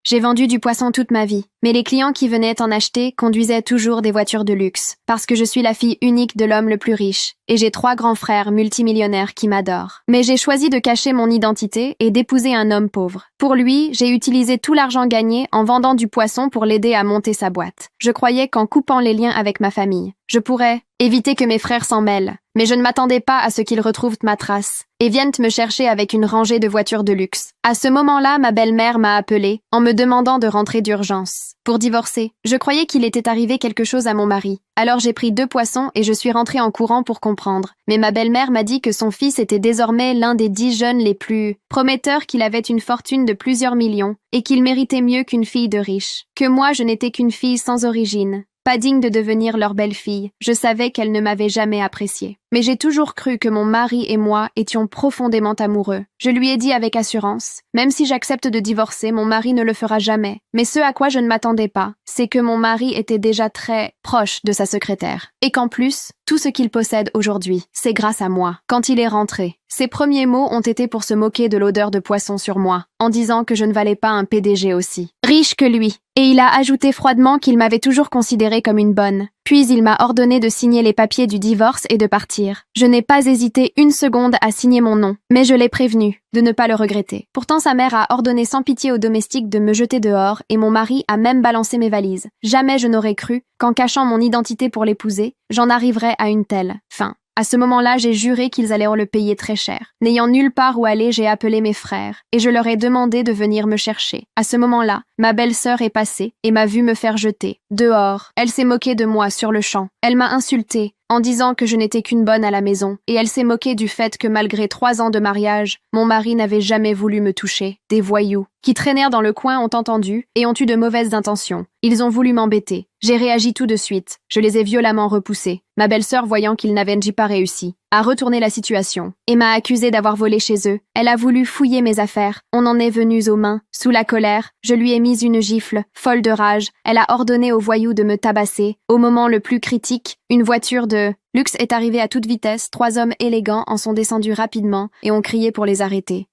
J'ai vendu du poisson toute ma vie, mais les clients qui venaient en acheter conduisaient toujours des voitures de luxe, parce que je suis la fille unique de l'homme le plus riche, et j'ai 3 grands frères multimillionnaires qui m'adorent. Mais j'ai choisi de cacher mon identité et d'épouser un homme pauvre. Pour lui, j'ai utilisé tout l'argent gagné en vendant du poisson pour l'aider à monter sa boîte. Je croyais qu'en coupant les liens avec ma famille, je pourrais éviter que mes frères s'en mêlent, mais je ne m'attendais pas à ce qu'ils retrouvent ma trace et viennent me chercher avec une rangée de voitures de luxe. À ce moment-là, ma belle-mère m'a appelée en me demandant de rentrer d'urgence pour divorcer. Je croyais qu'il était arrivé quelque chose à mon mari. Alors j'ai pris 2 poissons et je suis rentrée en courant pour comprendre. Mais ma belle-mère m'a dit que son fils était désormais l'un des 10 jeunes les plus prometteurs, qu'il avait une fortune de plusieurs millions et qu'il méritait mieux qu'une fille de riche. Que moi, je n'étais qu'une fille sans origine, pas digne de devenir leur belle-fille. Je savais qu'elle ne m'avait jamais appréciée. Mais j'ai toujours cru que mon mari et moi étions profondément amoureux. Je lui ai dit avec assurance, même si j'accepte de divorcer, mon mari ne le fera jamais. Mais ce à quoi je ne m'attendais pas, c'est que mon mari était déjà très proche de sa secrétaire. Et qu'en plus, tout ce qu'il possède aujourd'hui, c'est grâce à moi. Quand il est rentré, ses premiers mots ont été pour se moquer de l'odeur de poisson sur moi, en disant que je ne valais pas un PDG aussi riche que lui. Et il a ajouté froidement qu'il m'avait toujours considérée comme une bonne. Puis il m'a ordonné de signer les papiers du divorce et de partir. Je n'ai pas hésité une seconde à signer mon nom, mais je l'ai prévenu de ne pas le regretter. Pourtant sa mère a ordonné sans pitié aux domestiques de me jeter dehors et mon mari a même balancé mes valises. Jamais je n'aurais cru qu'en cachant mon identité pour l'épouser, j'en arriverais à une telle fin. À ce moment-là, j'ai juré qu'ils allaient le payer très cher. N'ayant nulle part où aller, j'ai appelé mes frères et je leur ai demandé de venir me chercher. À ce moment-là, ma belle-sœur est passée et m'a vu me faire jeter dehors. Elle s'est moquée de moi sur le champ. Elle m'a insultée en disant que je n'étais qu'une bonne à la maison, et elle s'est moquée du fait que malgré 3 ans de mariage, mon mari n'avait jamais voulu me toucher. Des voyous qui traînèrent dans le coin ont entendu et ont eu de mauvaises intentions. Ils ont voulu m'embêter. J'ai réagi tout de suite. Je les ai violemment repoussés. Ma belle-sœur, voyant qu'ils n'avaient pas réussi, a retourné la situation et m'a accusée d'avoir volé chez eux. Elle a voulu fouiller mes affaires. On en est venus aux mains. Sous la colère, je lui ai mis une gifle. Folle de rage, elle a ordonné aux voyous de me tabasser. Au moment le plus critique, une voiture de luxe est arrivée à toute vitesse. 3 hommes élégants en sont descendus rapidement et ont crié pour les arrêter.